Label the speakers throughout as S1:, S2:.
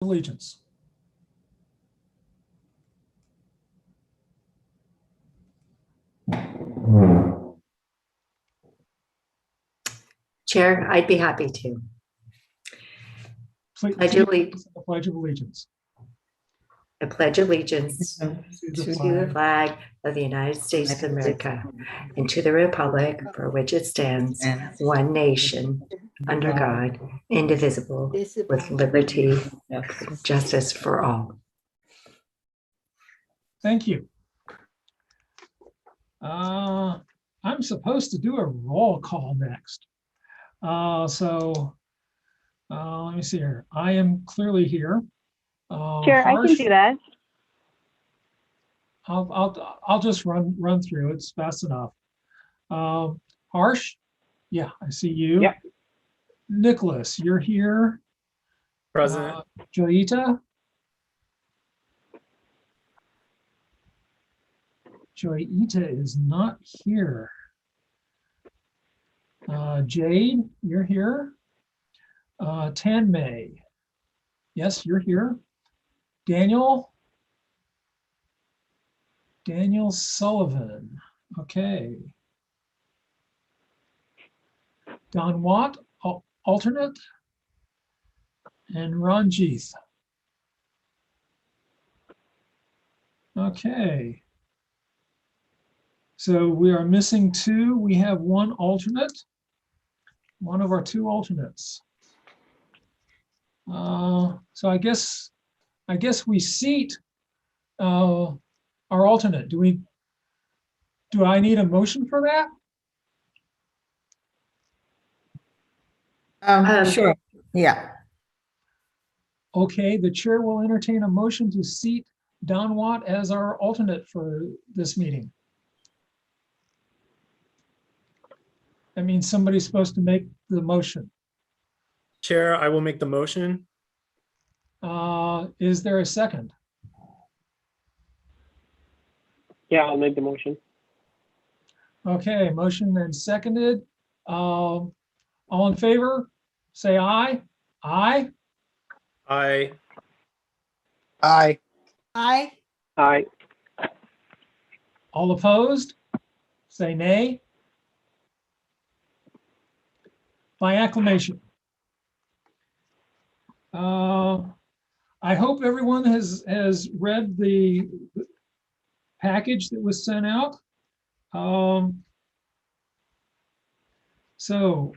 S1: Allegiance.
S2: Chair, I'd be happy to.
S1: Pledge of allegiance.
S2: I pledge allegiance
S1: To
S2: to the flag of the United States of America and to the republic for which it stands, one nation, under God, indivisible, with liberty and justice for all.
S1: Thank you. I'm supposed to do a roll call next. Let me see here. I am clearly here.
S3: Chair, I can do that.
S1: I'll just run through. It's fast enough. Harsh, yeah, I see you.
S4: Yep.
S1: Nicholas, you're here.
S4: Present.
S1: Joyita. Joyita is not here. Jade, you're here. Tanmay, yes, you're here. Daniel Sullivan, okay. Don Watt, alternate, and Ranjith. Okay. So we are missing two. We have one alternate, one of our two alternates. So I guess we seat our alternate. Do I need a motion for that?
S5: Sure. Yeah.
S1: Okay, the chair will entertain a motion to seat Don Watt as our alternate for this meeting. That means somebody's supposed to make the motion.
S4: Chair, I will make the motion.
S1: Is there a second?
S6: Yeah, I'll make the motion.
S1: Okay, motion and seconded. All in favor, say aye. Aye.
S4: Aye.
S5: Aye. Aye.
S6: Aye.
S1: All opposed, say nay. By acclamation. I hope everyone has read the package that was sent out. So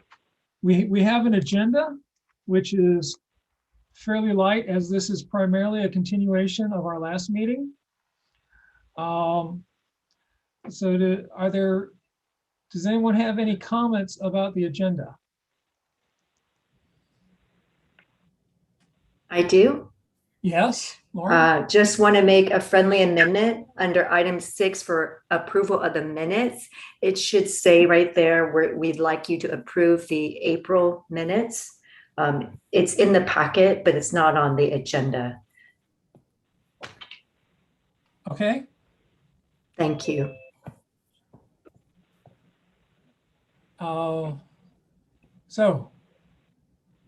S1: we have an agenda, which is fairly light, as this is primarily a continuation of our last meeting. Does anyone have any comments about the agenda?
S2: I do.
S1: Yes, Laura?
S2: Just want to make a friendly amendment under item 6 for approval of the minutes. It should say right there where we'd like you to approve the April minutes. It's in the packet, but it's not on the agenda.
S1: Okay.
S2: Thank you.
S1: So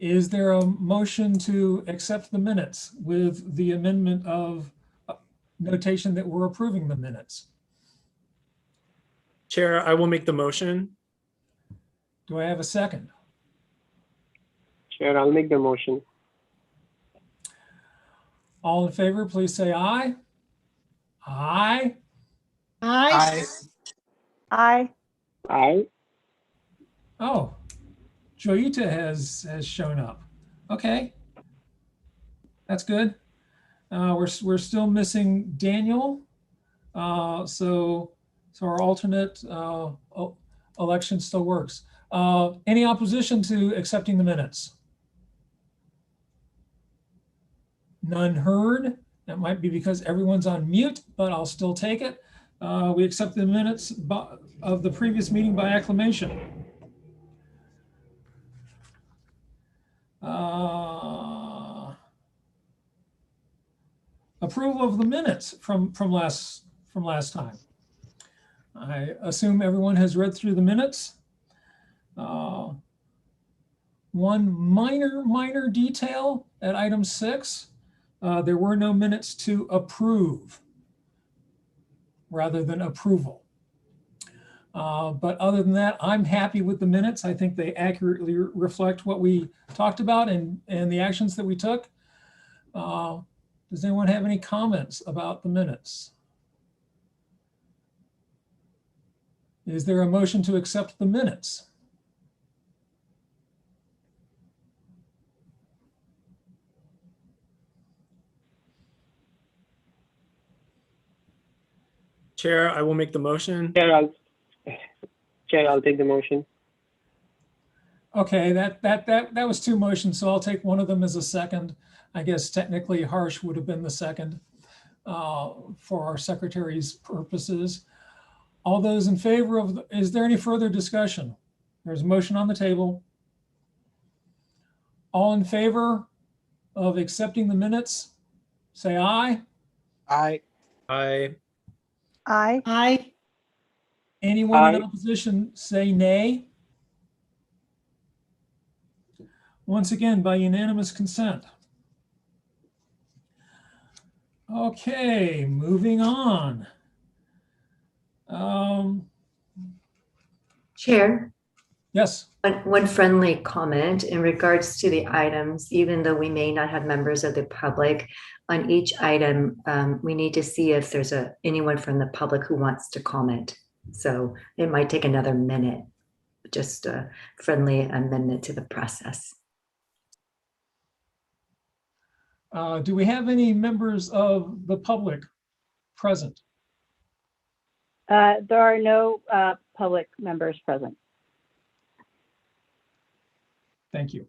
S1: is there a motion to accept the minutes with the amendment of notation that we're approving the minutes?
S4: Chair, I will make the motion.
S1: Do I have a second?
S6: Chair, I'll make the motion.
S1: All in favor, please say aye. Aye.
S5: Aye.
S3: Aye.
S6: Aye.
S1: Oh, Joyita has shown up. Okay, that's good. We're still missing Daniel. So our alternate election still works. Any opposition to accepting the minutes? None heard. That might be because everyone's on mute, but I'll still take it. We accept the minutes of the previous meeting by acclamation. Approval of the minutes from last time. I assume everyone has read through the minutes. One minor detail at item 6. There were no minutes to approve rather than approval. But other than that, I'm happy with the minutes. I think they accurately reflect what we talked about and the actions that we took. Does anyone have any comments about the minutes? Is there a motion to accept the minutes?
S4: Chair, I will make the motion.
S6: Chair, I'll take the motion.
S1: Okay, that was two motions, so I'll take one of them as a second. I guess technically Harsh would have been the second for our secretary's purposes. All those in favor of, is there any further discussion? There's a motion on the table. All in favor of accepting the minutes, say aye.
S5: Aye.
S4: Aye.
S3: Aye.
S5: Aye.
S1: Anyone in
S6: Aye.
S1: opposition, say nay. Once again, by unanimous consent. Okay, moving on.
S2: Chair,
S1: Yes,
S2: one friendly comment in regards to the items, even though we may not have members of the public on each item, we need to see if there's anyone from the public who wants to comment. So it might take another minute, just a friendly amendment to the process.
S1: do we have any members of the public present?
S3: There are no public members present.
S1: Thank you.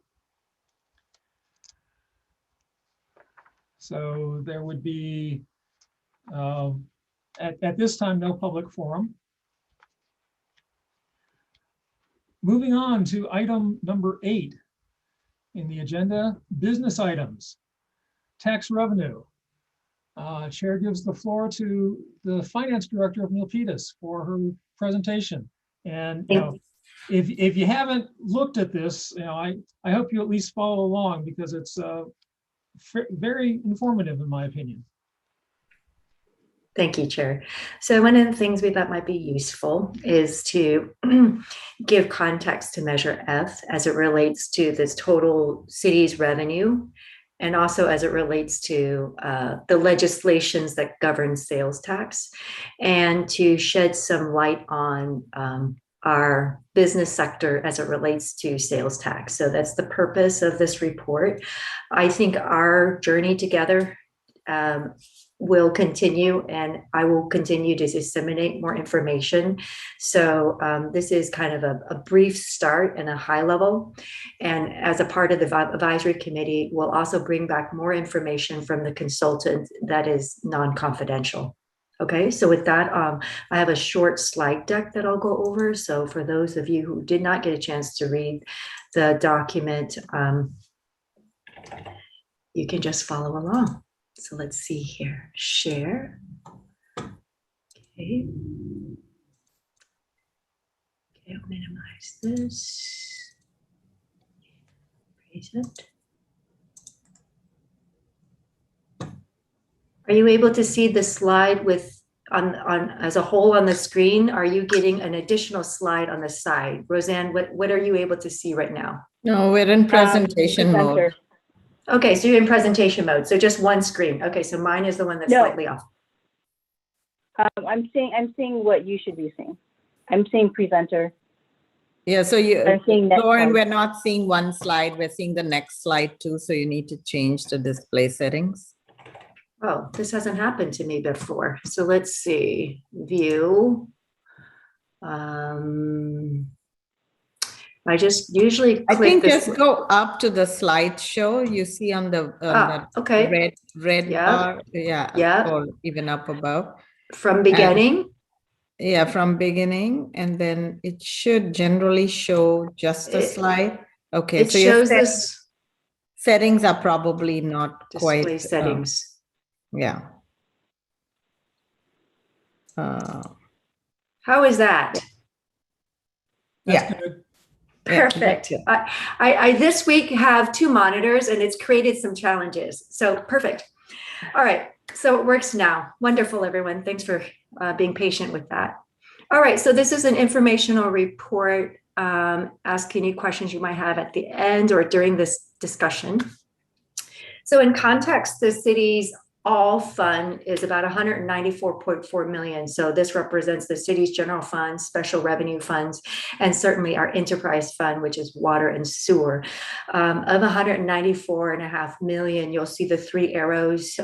S1: So there would be, at this time, no public forum. Moving on to item number 8 in the agenda, business items, tax revenue. Chair gives the floor to the finance director of Milpitas for her presentation. And you know, if you haven't looked at this, you know, I hope you at least follow along because it's very informative in my opinion.
S2: Thank you, Chair. So one of the things we thought might be useful is to give context to Measure F as it relates to this total city's revenue, and also as it relates to the legislations that govern sales tax, and to shed some light on our business sector as it relates to sales tax. So that's the purpose of this report. I think our journey together will continue, and I will continue to disseminate more information. So this is kind of a brief start and a high level. And as a part of the advisory committee, we'll also bring back more information from the consultant that is non-confidential. Okay, so with that, I have a short slide deck that I'll go over. So for those of you who did not get a chance to read the document, you can just follow along. So let's see here, share. Okay. Okay, I'll minimize this. Present. Are you able to see the slide with on as a whole on the screen? Are you getting an additional slide on the side? Roseanne, what are you able to see right now?
S5: No, we're in presentation mode.
S3: Presenter.
S2: Okay, so you're in presentation mode. So just one screen. Okay, so mine is the one that's
S3: No.
S2: slightly off.
S3: I'm seeing what you should be seeing. I'm seeing presenter.
S5: Yeah, so
S3: I'm seeing next
S5: Lauren,
S3: slide.
S5: we're not seeing one slide, we're seeing the next slide too, so you need to change the display settings.
S2: Oh, this hasn't happened to me before. So let's see, view. I just usually
S5: I
S2: click
S5: think
S2: this.
S5: just go up to the slideshow, you see on the that
S2: Okay,
S5: red
S2: Yeah.
S5: bar, yeah,
S2: Yeah.
S5: or even up above.
S2: from beginning.
S5: Yeah, from beginning, and then it should generally show just a slide. Okay,
S2: It
S5: so your
S2: shows this
S5: settings are probably not
S2: display
S5: quite,
S2: settings.
S5: yeah.
S2: How is that?
S1: That's
S5: Yeah.
S1: good.
S5: Yeah,
S2: Perfect.
S5: that's
S2: I this week have 2 monitors and it's created some challenges. So perfect. All right, so it works now. Wonderful, everyone. Thanks for being patient with that. All right, so this is an informational report. Ask any questions you might have at the end or during this discussion. So in context, the city's all fund is about 194.4 million. So this represents the city's general fund, special revenue funds, and certainly our enterprise fund, which is water and sewer. Of 194.5 million, you'll see the three arrows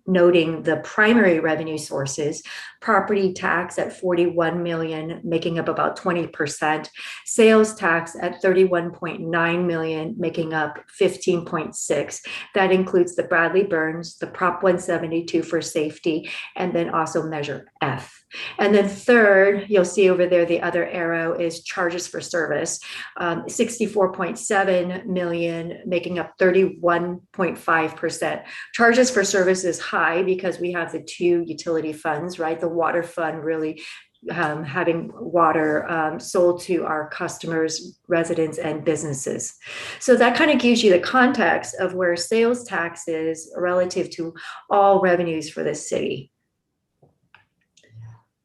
S2: noting the primary revenue sources: property tax at 41 million, making up about 20%, sales tax at 31.9 million, making up 15.6. That includes the Bradley Burns, the Prop 172 for safety, and then also Measure F. And then third, you'll see over there, the other arrow is charges for service, 64.7 million, making up 31.5%. Charges for service is high because we have the two utility funds, right? The water fund really having water sold to our customers, residents, and businesses. So that kind of gives you the context of where sales tax is relative to all revenues for the city.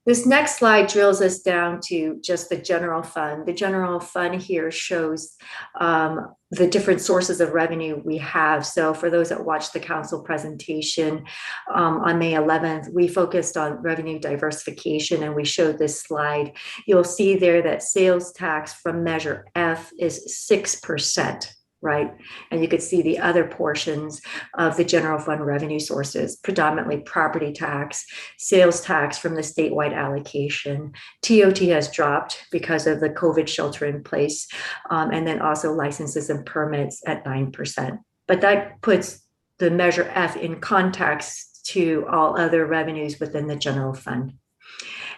S2: This next slide drills us down to just the general fund. The general fund here shows the different sources of revenue we have. So for those that watched the council presentation on May 11th, we focused on revenue diversification and we showed this slide. You'll see there that sales tax from Measure F is 6%. Right? And you could see the other portions of the general fund revenue sources, predominantly property tax, sales tax from the statewide allocation. TOT has dropped because of the COVID shelter in place, and then also licenses and permits at 9%. But that puts the Measure F in context to all other revenues within the general fund.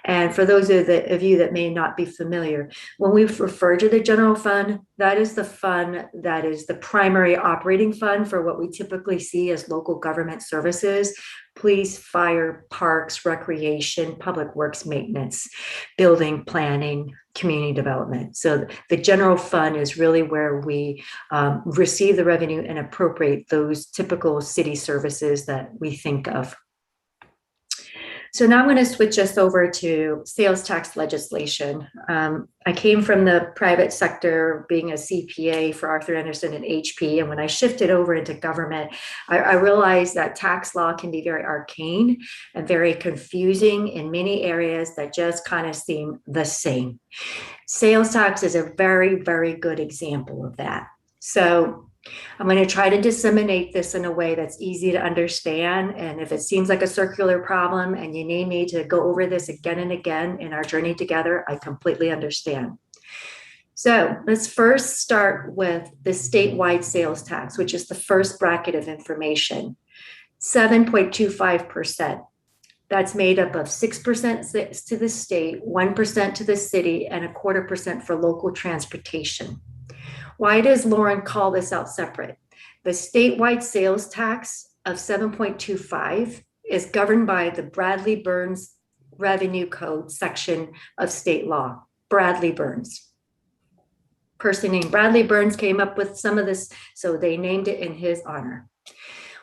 S2: And for those of you that may not be familiar, when we refer to the general fund, that is the fund that is the primary operating fund for what we typically see as local government services: police, fire, parks, recreation, public works maintenance, building, planning, community development. So the general fund is really where we receive the revenue and appropriate those typical city services that we think of. So now I'm going to switch us over to sales tax legislation. I came from the private sector, being a CPA for Arthur Andersen and HP. And when I shifted over into government, I realized that tax law can be very arcane and very confusing in many areas that just kind of seem the same. Sales tax is a very, very good example of that. So I'm going to try to disseminate this in a way that's easy to understand. And if it seems like a circular problem and you need me to go over this again and again in our journey together, I completely understand. So let's first start with the statewide sales tax, which is the first bracket of information, 7.25%. That's made up of 6% to the state, 1% to the city, and 0.25% for local transportation. Why does Lauren call this out separate? The statewide sales tax of 7.25 is governed by the Bradley Burns Revenue Code section of state law. Bradley Burns. Person named Bradley Burns came up with some of this, so they named it in his honor.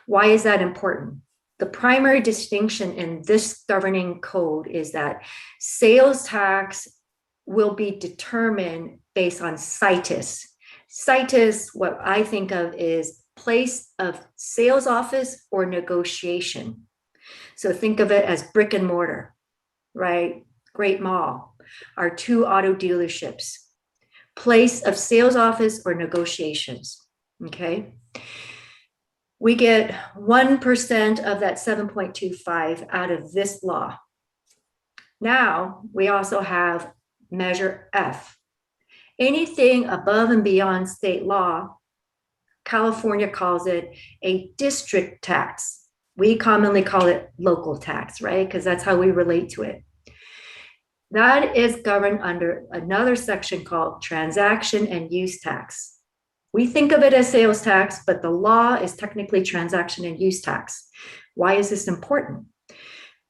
S2: Why is that important? The primary distinction in this governing code is that sales tax will be determined based on situs. Situs, what I think of is place of sales office or negotiation. So think of it as brick and mortar, right? Great Mall, our two auto dealerships, place of sales office or negotiations, okay? We get 1% of that 7.25 out of this law. Now, we also have Measure F. Anything above and beyond state law, California calls it a district tax. We commonly call it local tax, right? Because that's how we relate to it. That is governed under another section called transaction and use tax. We think of it as sales tax, but the law is technically transaction and use tax. Why is this important?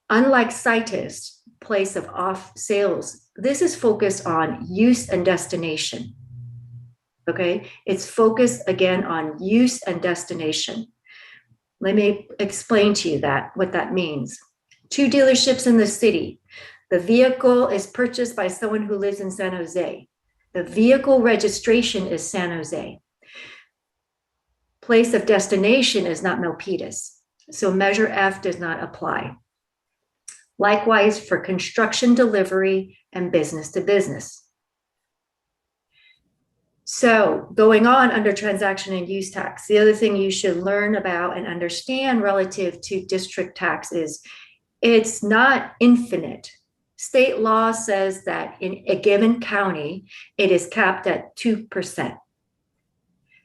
S2: Unlike situs, place of off sales, this is focused on use and destination. Okay, it's focused again on use and destination. Let me explain to you what that means. 2 dealerships in the city. The vehicle is purchased by someone who lives in San Jose. The vehicle registration is San Jose. Place of destination is not Milpitas. So Measure F does not apply. Likewise for construction delivery and business to business. So going on under transaction and use tax, the other thing you should learn about and understand relative to district tax is it's not infinite. State law says that in a given county, it is capped at 2%.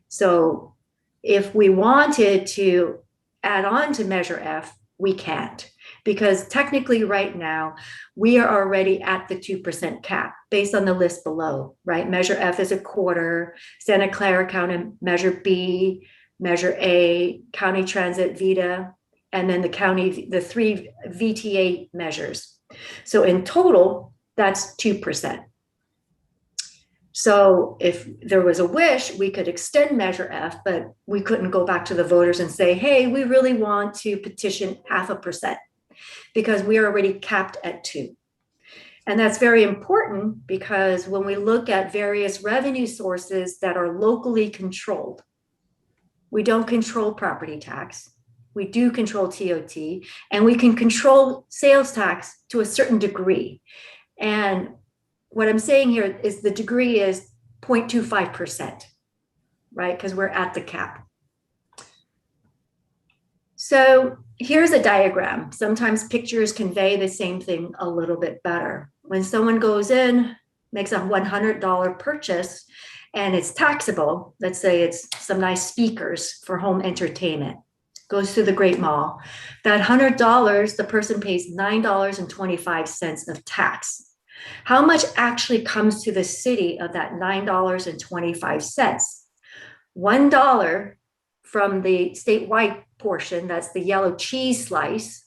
S2: So if we wanted to add on to Measure F, we can't, because technically right now we are already at the 2% cap based on the list below, right? Measure F is a quarter, Santa Clara County, Measure B, Measure A, County Transit Vita, and then the 3 VTA measures. So in total, that's 2%. So if there was a wish, we could extend Measure F, but we couldn't go back to the voters and say, hey, we really want to petition 0.5%, because we are already capped at 2. And that's very important because when we look at various revenue sources that are locally controlled, we don't control property tax. We do control TOT, and we can control sales tax to a certain degree. And what I'm saying here is the degree is 0.25%, right? Because we're at the cap. So here's a diagram. Sometimes pictures convey the same thing a little bit better. When someone goes in, makes a $100 purchase, and it's taxable, let's say it's some nice speakers for home entertainment, goes to the Great Mall, that $100, the person pays $9.25 of tax. How much actually comes to the city of that $9.25? $1 from the statewide portion, that's the yellow cheese slice,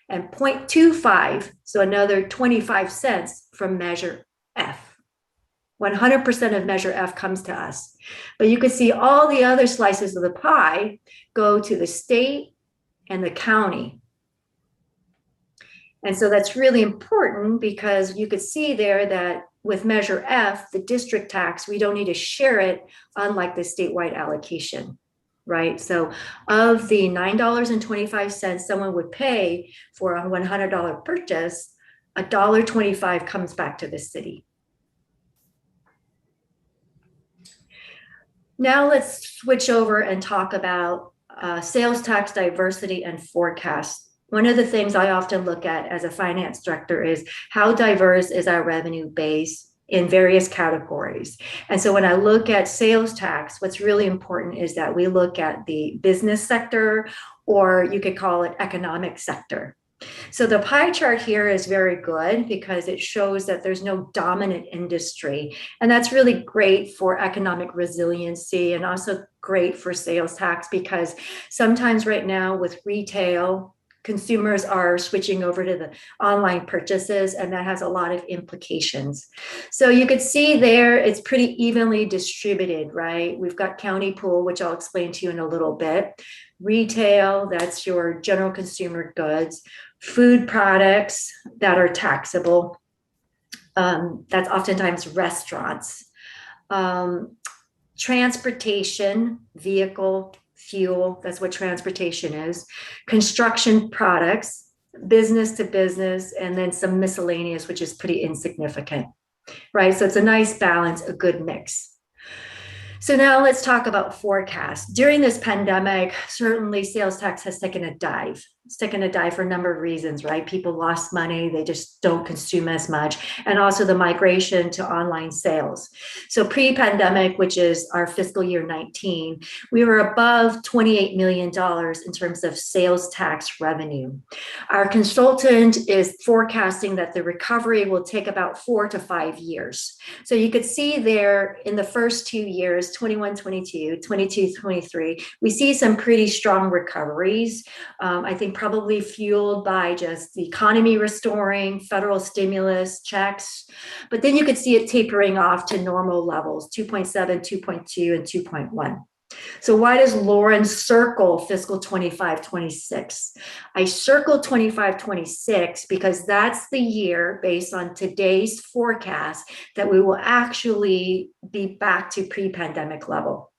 S2: and 0.25, so another 25 cents from Measure F. 100% of Measure F comes to us. But you can see all the other slices of the pie go to the state and the county. And so that's really important because you could see there that with Measure F, the district tax, we don't need to share it, unlike the statewide allocation, right? So of the $9.25 someone would pay for a $100 purchase, $1.25 comes back to the city. Now let's switch over and talk about sales tax diversity and forecast. One of the things I often look at as a finance director is how diverse is our revenue base in various categories. And so when I look at sales tax, what's really important is that we look at the business sector, or you could call it economic sector. So the pie chart here is very good because it shows that there's no dominant industry. And that's really great for economic resiliency and also great for sales tax, because sometimes right now with retail, consumers are switching over to the online purchases, and that has a lot of implications. So you could see there, it's pretty evenly distributed, right? We've got county pool, which I'll explain to you in a little bit. Retail, that's your general consumer goods. Food products that are taxable, that's oftentimes restaurants. Transportation, vehicle, fuel, that's what transportation is. Construction products, business to business, and then some miscellaneous, which is pretty insignificant, right? So it's a nice balance, a good mix. So now let's talk about forecast. During this pandemic, certainly sales tax has taken a dive. It's taken a dive for a number of reasons, right? People lost money, they just don't consume as much, and also the migration to online sales. So pre-pandemic, which is our fiscal year 19, we were above $28 million in terms of sales tax revenue. Our consultant is forecasting that the recovery will take about 4 to 5 years. So you could see there in the first 2 years, 21, 22, 22, 23, we see some pretty strong recoveries. I think probably fueled by just the economy restoring, federal stimulus checks. But then you could see it tapering off to normal levels, 2.7, 2.2, and 2.1. So why does Lauren circle fiscal 25-26? I circle 25-26 because that's the year, based on today's forecast, that we will actually be back to pre-pandemic level.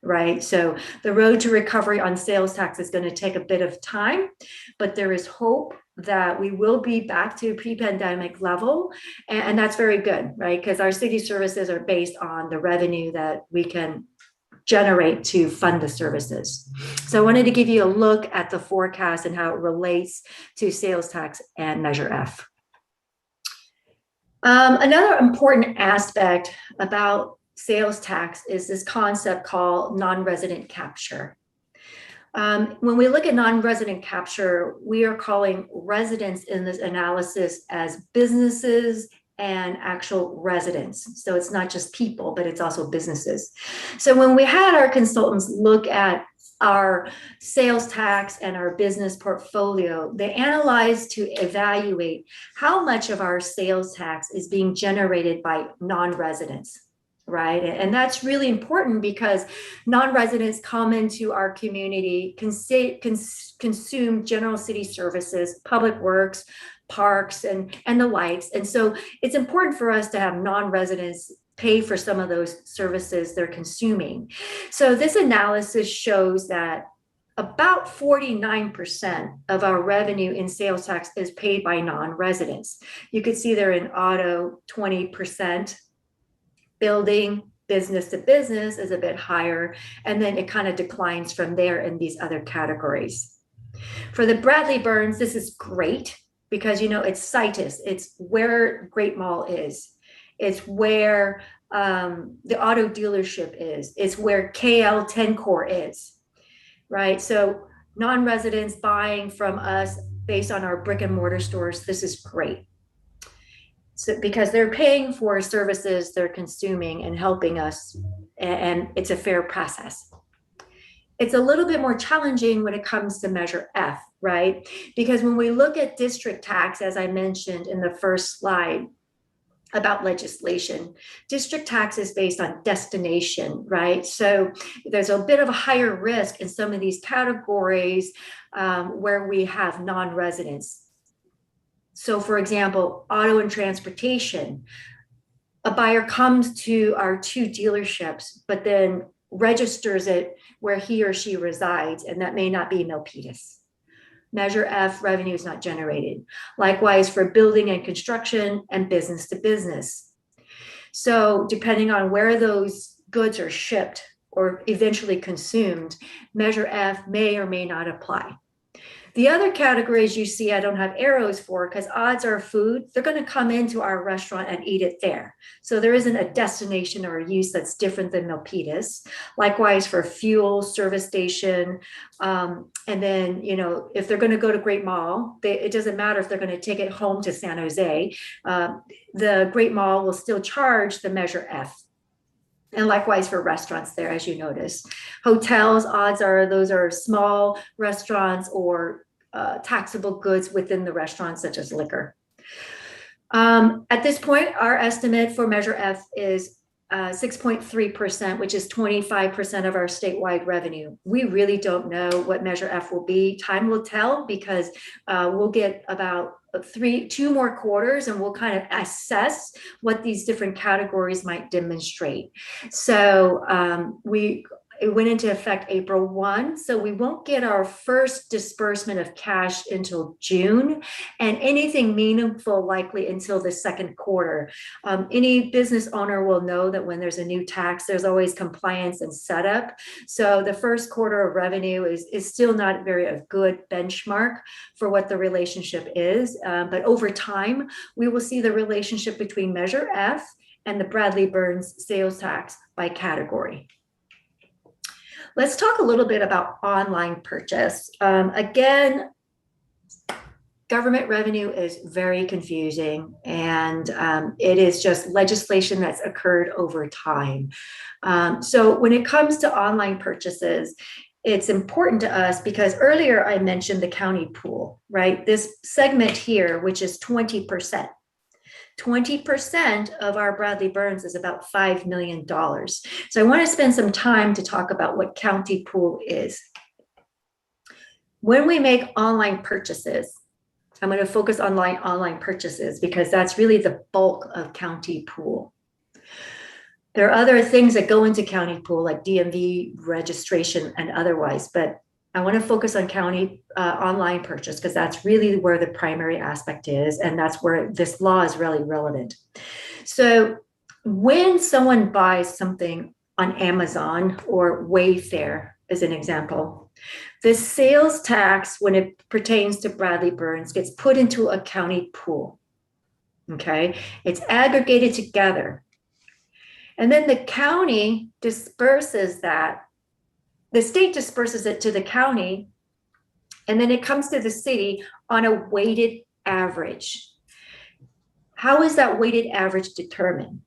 S2: Right. So the road to recovery on sales tax is going to take a bit of time, but there is hope that we will be back to pre-pandemic level. And that's very good, right? Because our city services are based on the revenue that we can generate to fund the services. So I wanted to give you a look at the forecast and how it relates to sales tax and Measure F. Another important aspect about sales tax is this concept called non-resident capture. When we look at non-resident capture, we are calling residents in this analysis as businesses and actual residents. So it's not just people, but it's also businesses. So when we had our consultants look at our sales tax and our business portfolio, they analyzed to evaluate how much of our sales tax is being generated by non-residents. Right. And that's really important because non-residents come into our community, consume general city services, public works, parks, and the likes. And so it's important for us to have non-residents pay for some of those services they're consuming. So this analysis shows that about 49% of our revenue in sales tax is paid by non-residents. You could see there in auto, 20%. Building, business to business is a bit higher, and then it kind of declines from there in these other categories. For the Bradley Burns, this is great because, you know, it's situs, it's where Great Mall is, it's where the auto dealership is, it's where KL Tencor is, right? So non-residents buying from us based on our brick and mortar stores, this is great. So because they're paying for services they're consuming and helping us, and it's a fair process. It's a little bit more challenging when it comes to Measure F, right? Because when we look at district tax, as I mentioned in the first slide about legislation, district tax is based on destination, right? So there's a bit of a higher risk in some of these categories where we have non-residents. So for example, auto and transportation, a buyer comes to our two dealerships, but then registers it where he or she resides, and that may not be Milpitas. Measure F, revenue is not generated. Likewise for building and construction and business to business. So depending on where those goods are shipped or eventually consumed, Measure F may or may not apply. The other categories you see I don't have arrows for because odds are food, they're going to come into our restaurant and eat it there. So there isn't a destination or a use that's different than Milpitas. Likewise for fuel, service station, and then, you know, if they're going to go to Great Mall, it doesn't matter if they're going to take it home to San Jose. The Great Mall will still charge the Measure F. And likewise for restaurants there, as you notice. Hotels, odds are those are small restaurants or taxable goods within the restaurant, such as liquor. At this point, our estimate for Measure F is 6.3%, which is 25% of our statewide revenue. We really don't know what Measure F will be. Time will tell because we'll get about 2 more quarters and we'll kind of assess what these different categories might demonstrate. So it went into effect April 1, so we won't get our first disbursement of cash until June, and anything meaningful likely until the second quarter. Any business owner will know that when there's a new tax, there's always compliance and setup. So the first quarter of revenue is still not a good benchmark for what the relationship is. But over time, we will see the relationship between Measure F and the Bradley Burns sales tax by category. Let's talk a little bit about online purchase. Again, government revenue is very confusing, and it is just legislation that's occurred over time. So when it comes to online purchases, it's important to us because earlier I mentioned the county pool, right? This segment here, which is 20%. 20% of our Bradley Burns is about $5 million. So I want to spend some time to talk about what county pool is. When we make online purchases, I'm going to focus on online purchases because that's really the bulk of county pool. There are other things that go into county pool like DMV registration and otherwise, but I want to focus on county online purchase because that's really where the primary aspect is, and that's where this law is really relevant. So when someone buys something on Amazon or Wayfair, as an example, the sales tax, when it pertains to Bradley Burns, gets put into a county pool. Okay, it's aggregated together. And then the county disperses that. The state disperses it to the county, and then it comes to the city on a weighted average. How is that weighted average determined?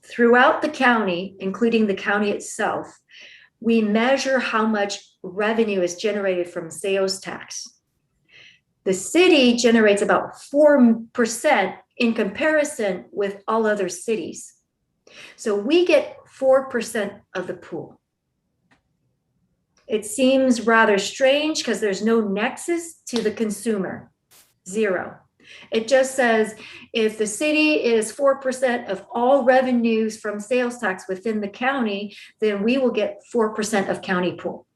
S2: Throughout the county, including the county itself, we measure how much revenue is generated from sales tax. The city generates about 4% in comparison with all other cities. So we get 4% of the pool. It seems rather strange because there's no nexus to the consumer, 0. It just says if the city is 4% of all revenues from sales tax within the county, then we will get 4% of county pool.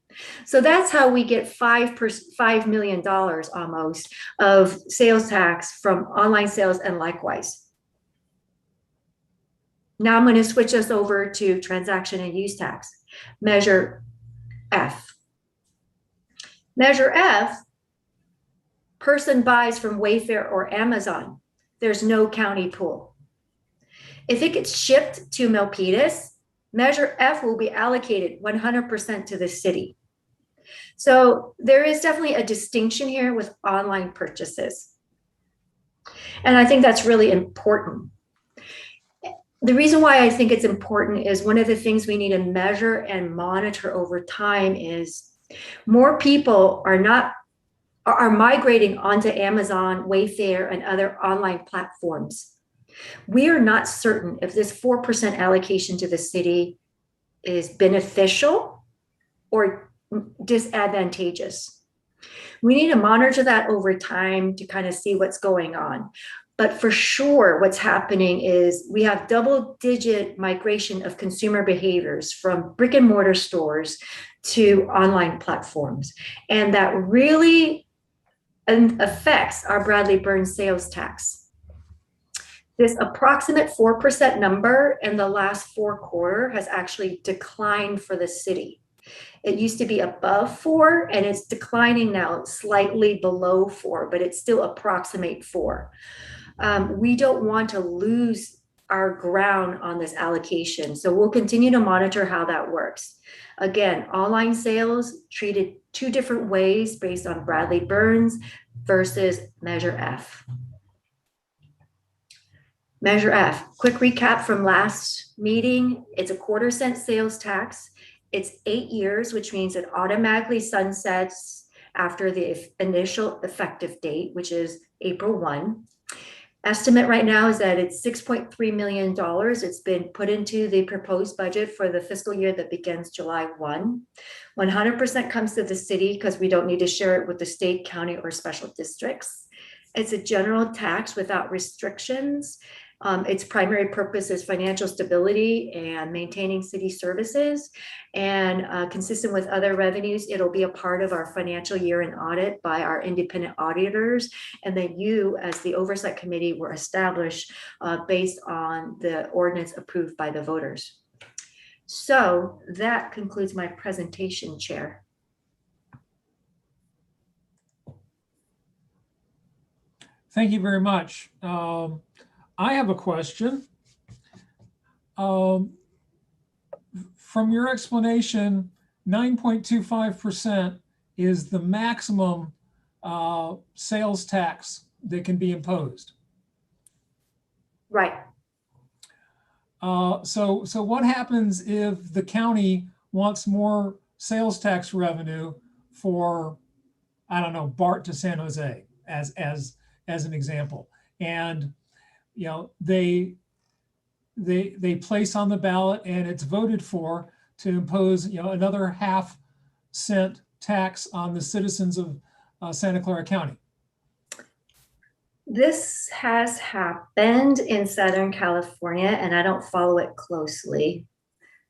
S2: So that's how we get $5 million almost of sales tax from online sales and likewise. Now I'm going to switch us over to transaction and use tax. Measure F. Measure F, person buys from Wayfair or Amazon. There's no county pool. If it gets shipped to Milpitas, Measure F will be allocated 100% to the city. So there is definitely a distinction here with online purchases. And I think that's really important. The reason why I think it's important is one of the things we need to measure and monitor over time is more people are migrating onto Amazon, Wayfair, and other online platforms. We are not certain if this 4% allocation to the city is beneficial or disadvantageous. We need to monitor that over time to kind of see what's going on. But for sure, what's happening is we have double-digit migration of consumer behaviors from brick and mortar stores to online platforms. And that really affects our Bradley Burns sales tax. This approximate 4% number in the last 4 quarters has actually declined for the city. It used to be above 4 and it's declining now slightly below 4, but it's still approximate 4. We don't want to lose our ground on this allocation. So we'll continue to monitor how that works. Again, online sales treated 2 different ways based on Bradley Burns versus Measure F. Measure F, quick recap from last meeting. It's a 1/4 cent sales tax. It's 8 years, which means it automatically sunsets after the initial effective date, which is April 1. Estimate right now is that it's $6.3 million. It's been put into the proposed budget for the fiscal year that begins July 1. 100% comes to the city because we don't need to share it with the state, county, or special districts. It's a general tax without restrictions. Its primary purpose is financial stability and maintaining city services. And consistent with other revenues, it'll be a part of our financial year in audit by our independent auditors. And then you, as the Oversight Committee, were established based on the ordinance approved by the voters. So that concludes my presentation, Chair.
S1: Thank you very much. I have a question. From your explanation, 9.25% is the maximum sales tax that can be imposed.
S2: Right.
S1: So what happens if the county wants more sales tax revenue for, I don't know, BART to San Jose as an example? And they place on the ballot and it's voted for to impose, another half-cent tax on the citizens of Santa Clara County.
S2: This has happened in Southern California, and I don't follow it closely.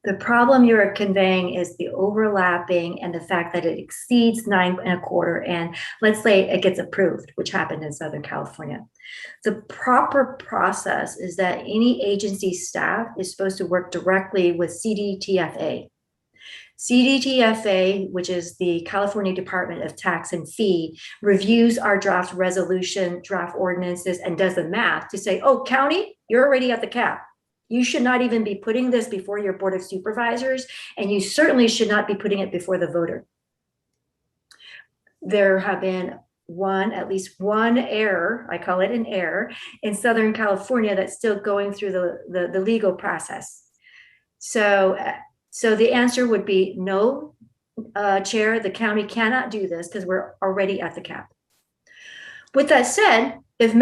S2: The problem you're conveying is the overlapping and the fact that it exceeds 9.25, and let's say it gets approved, which happened in Southern California. The proper process is that any agency staff is supposed to work directly with CDTFA. CDTFA, which is the California Department of Tax and Fee, reviews our draft resolution, draft ordinances, and does the math to say, oh, county, you're already at the cap. You should not even be putting this before your board of supervisors, and you certainly should not be putting it before the voter. There have been at least one error, I call it an error, in Southern California that's still going through the legal process. So the answer would be no, Chair, the county cannot do this because we're already at the cap. With that said, when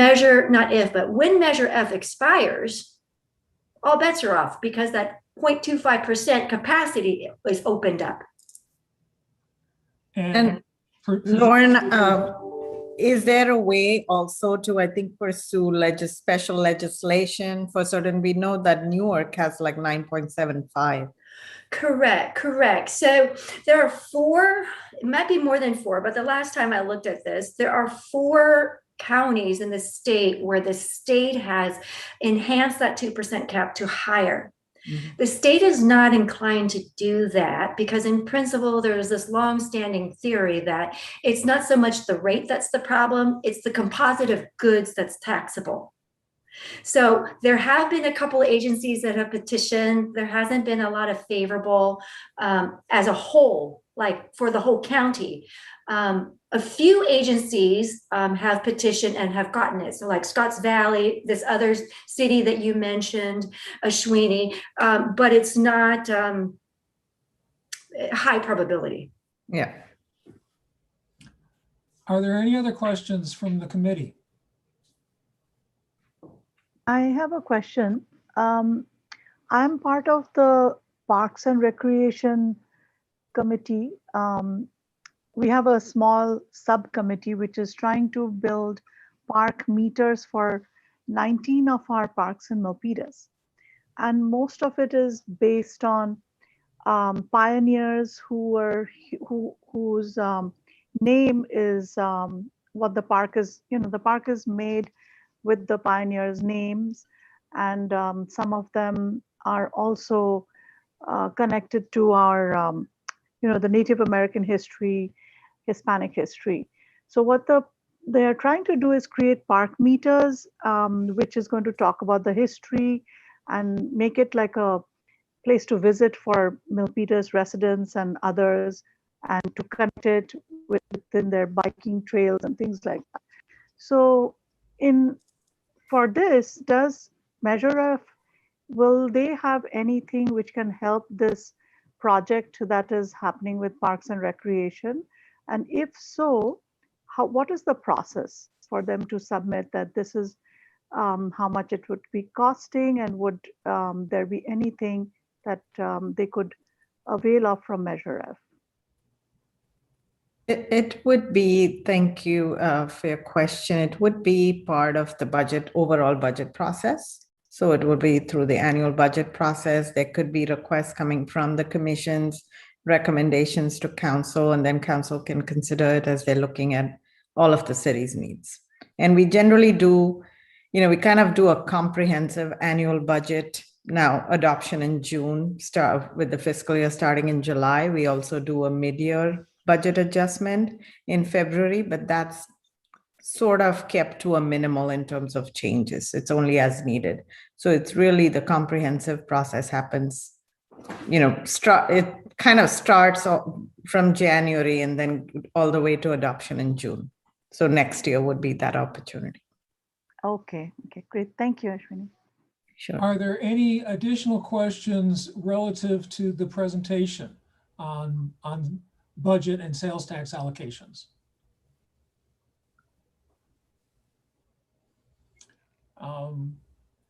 S2: Measure F expires, all bets are off because that 0.25% capacity is opened up.
S5: And Lauren, is there a way also to, I think, pursue special legislation for certain? We know that Newark has like 9.75.
S2: Correct. So there are 4, it might be more than 4, but the last time I looked at this, there are 4 counties in the state where the state has enhanced that 2% cap to higher. Mm-hmm. The state is not inclined to do that because in principle, there's this long-standing theory that it's not so much the rate that's the problem, it's the composite of goods that's taxable. So there have been a couple of agencies that have petitioned. There hasn't been a lot of favorable as a whole, like for the whole county. A few agencies have petitioned and have gotten it. So like Scotts Valley, this other city that you mentioned, Ashwini, but it's not high probability.
S5: Yeah.
S1: Are there any other questions from the committee?
S7: I have a question. I'm part of the Parks and Recreation Committee. We have a small subcommittee which is trying to build park meters for 19 of our parks in Milpitas. And most of it is based on pioneers whose name is what the park is, the park is made with the pioneers' names, and some of them are also connected to our, the Native American history, Hispanic history. So what they're trying to do is create park meters, which is going to talk about the history and make it like a place to visit for Milpitas residents and others, and to connect it within their biking trails and things like that. So for this, does Measure F, will they have anything which can help this project that is happening with Parks and Recreation? And if so, what is the process for them to submit that this is how much it would be costing, and would there be anything that they could avail of from Measure F?
S5: It would be, thank you for your question. It would be part of the overall budget process. So it would be through the annual budget process. There could be requests coming from the commission's recommendations to council, and then council can consider it as they're looking at all of the city's needs. And we generally do, we kind of do a comprehensive annual budget now, adoption in June, start with the fiscal year starting in July. We also do a mid-year budget adjustment in February, but that's sort of kept to a minimal in terms of changes. It's only as needed. So it's really the comprehensive process happens, it kind of starts from January and then all the way to adoption in June. So next year would be that opportunity.
S7: Okay, great. Thank you, Ashwini.
S5: Sure.
S1: Are there any additional questions relative to the presentation on budget and sales tax allocations?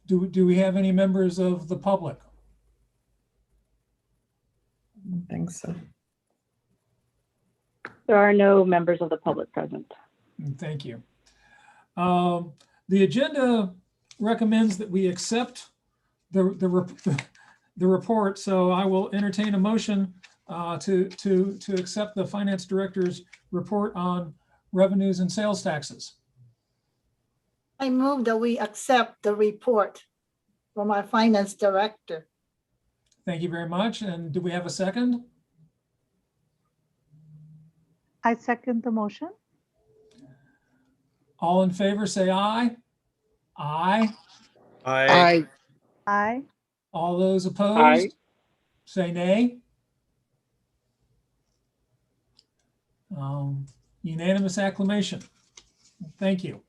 S1: Do we have any members of the public?
S5: I don't think so.
S3: There are no members of the public present.
S1: Thank you. The agenda recommends that we accept the report, so I will entertain a motion to accept the finance director's report on revenues and sales taxes.
S8: I move that we accept the report from our finance director.
S1: Thank you very much. And do we have a second?
S7: I second the motion.
S1: All in favor, say aye. Aye.
S4: I,
S7: Aye.
S1: All those opposed?
S6: Aye.
S1: Say nay. Unanimous acclamation. Thank you.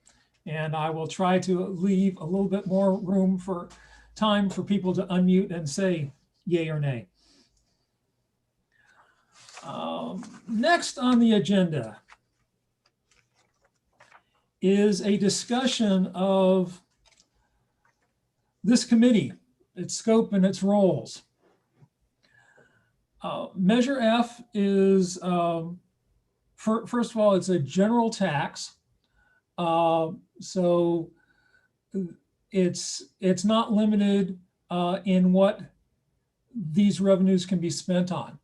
S1: And I will try to leave a little bit more room for time for people to unmute and say yay or nay. Next on the agenda is a discussion of this committee, its scope and its roles. Measure F is, first of all, it's a general tax. So it's not limited in what these revenues can be spent on.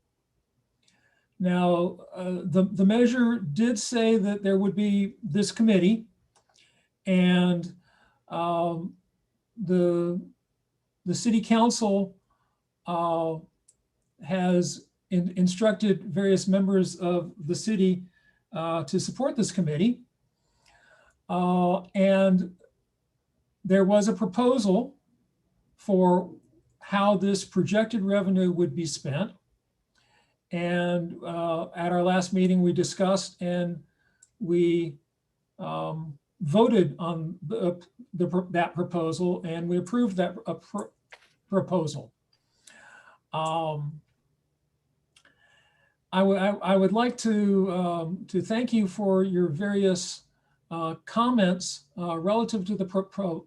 S1: Now, the measure did say that there would be this committee, and the city council has instructed various members of the city to support this committee. And there was a proposal for how this projected revenue would be spent. And at our last meeting, we discussed and we voted on that proposal, and we approved that proposal. I would like to thank you for your various comments relative to the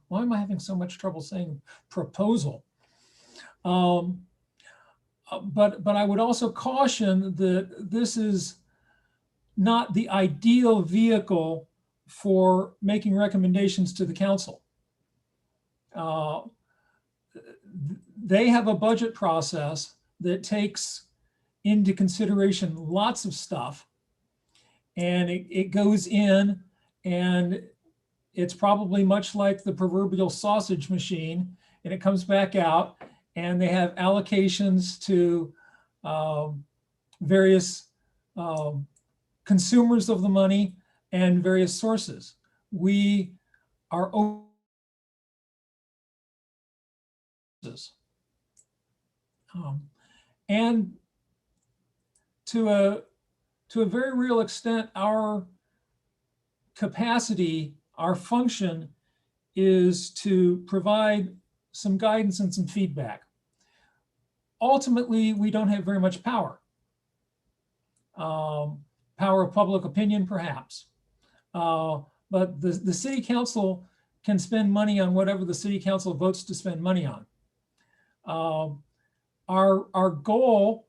S1: why am I having so much trouble saying proposal? But I would also caution that this is not the ideal vehicle for making recommendations to the council. They have a budget process that takes into consideration lots of stuff, and it goes in, and it's probably much like the proverbial sausage machine, and it comes back out, and they have allocations to various consumers of the money and various sources. We are and to a very real extent, our capacity, our function is to provide some guidance and some feedback. Ultimately, we don't have very much power. Power of public opinion, perhaps. But the city council can spend money on whatever the city council votes to spend money on. Our goal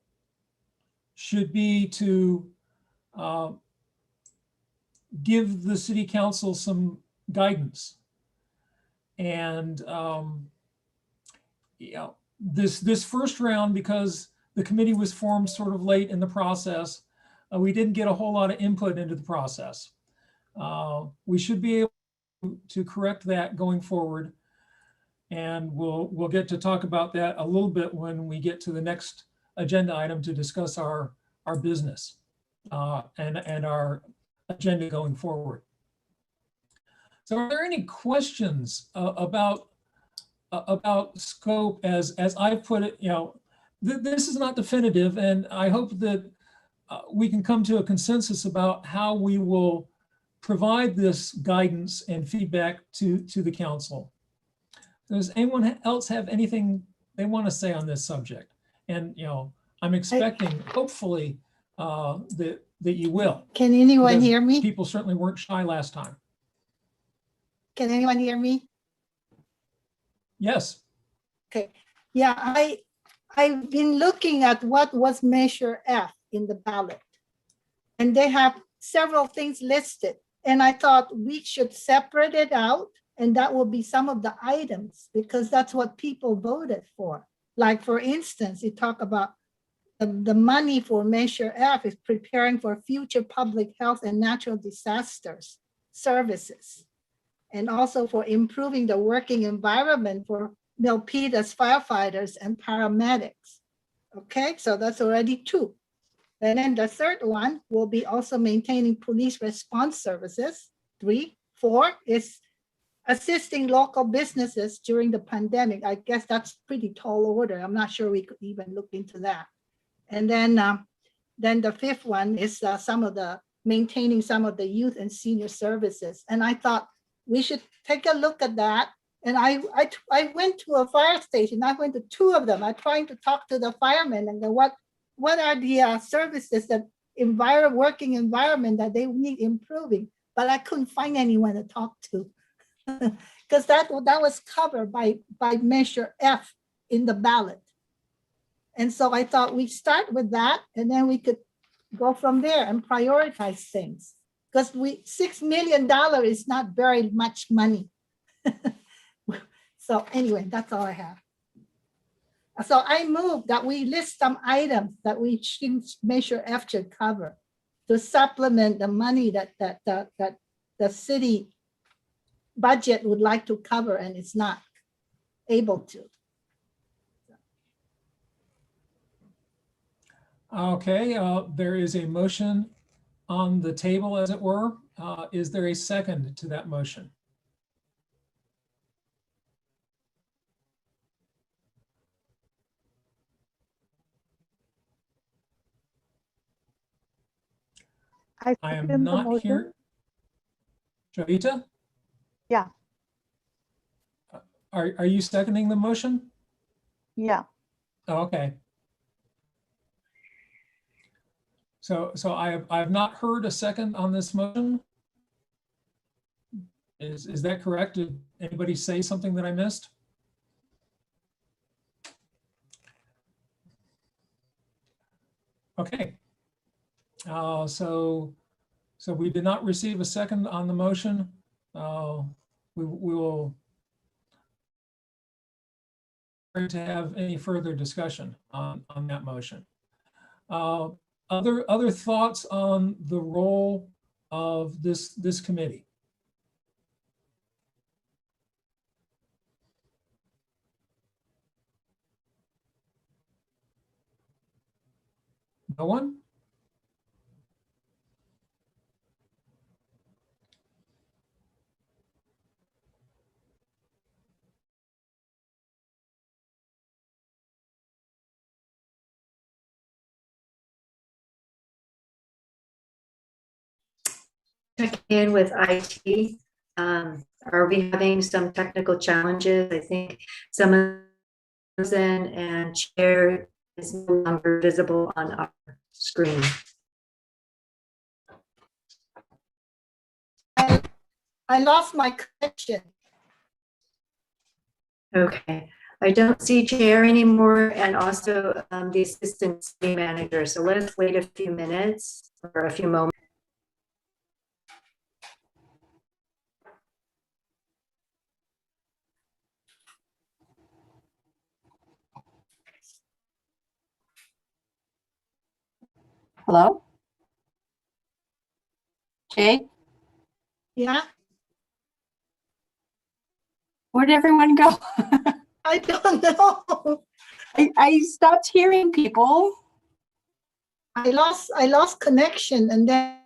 S1: should be to give the city council some guidance. And this first round, because the committee was formed sort of late in the process, we didn't get a whole lot of input into the process. We should be able to correct that going forward. And we'll get to talk about that a little bit when we get to the next agenda item to discuss our business and our agenda going forward. So are there any questions about scope as I've put it? This is not definitive, and I hope that we can come to a consensus about how we will provide this guidance and feedback to the council. Does anyone else have anything they want to say on this subject? And I'm expecting, hopefully, that you will.
S8: Can anyone
S1: because
S8: hear me?
S1: People certainly weren't shy last time.
S8: Can anyone hear me?
S1: Yes.
S8: Okay, yeah, I've been looking at what was Measure F in the ballot. And they have several things listed. And I thought we should separate it out, and that will be some of the items, because that's what people voted for. Like, for instance, you talk about the money for Measure F is preparing for future public health and natural disasters services, and also for improving the working environment for Milpitas firefighters and paramedics. Okay, so that's already 2. And then the third one will be also maintaining police response services. 3, 4 is assisting local businesses during the pandemic. I guess that's pretty tall order. I'm not sure we could even look into that. And then the 5th one is maintaining some of the youth and senior services. And I thought we should take a look at that. And I went to a fire station. I went to 2 of them. I'm trying to talk to the firemen and go, what are the services that working environment that they need improving? But I couldn't find anyone to talk to because that was covered by Measure F in the ballot. And so I thought we'd start with that, and then we could go from there and prioritize things, because $6 million is not very much money. So anyway, that's all I have. So I move that we list some items that we should Measure F should cover to supplement the money that the city budget would like to cover and it's not able to.
S1: Okay, there is a motion on the table, as it were. Is there a second to that motion? I
S7: second
S1: am
S7: the
S1: not
S7: motion.
S1: here. Jovita,
S7: Yeah,
S1: are you seconding the motion?
S7: yeah.
S1: Oh, okay. So I have not heard a second on this motion. Is that correct? Did anybody say something that I missed? Okay. So we did not receive a second on the motion. We will to have any further discussion on that motion. Other thoughts on the role of this committee? No one?
S2: Check in with IT. Are we having some technical challenges? I think some of those and chair is no longer visible on our screen.
S8: I lost my connection.
S2: Okay, I don't see chair anymore, and also the assistant city manager. So let us wait a few minutes or a few moments.
S9: Hello? Jay,
S8: Yeah,
S9: where did everyone go?
S8: I don't know.
S9: I stopped hearing people.
S8: I lost connection, and then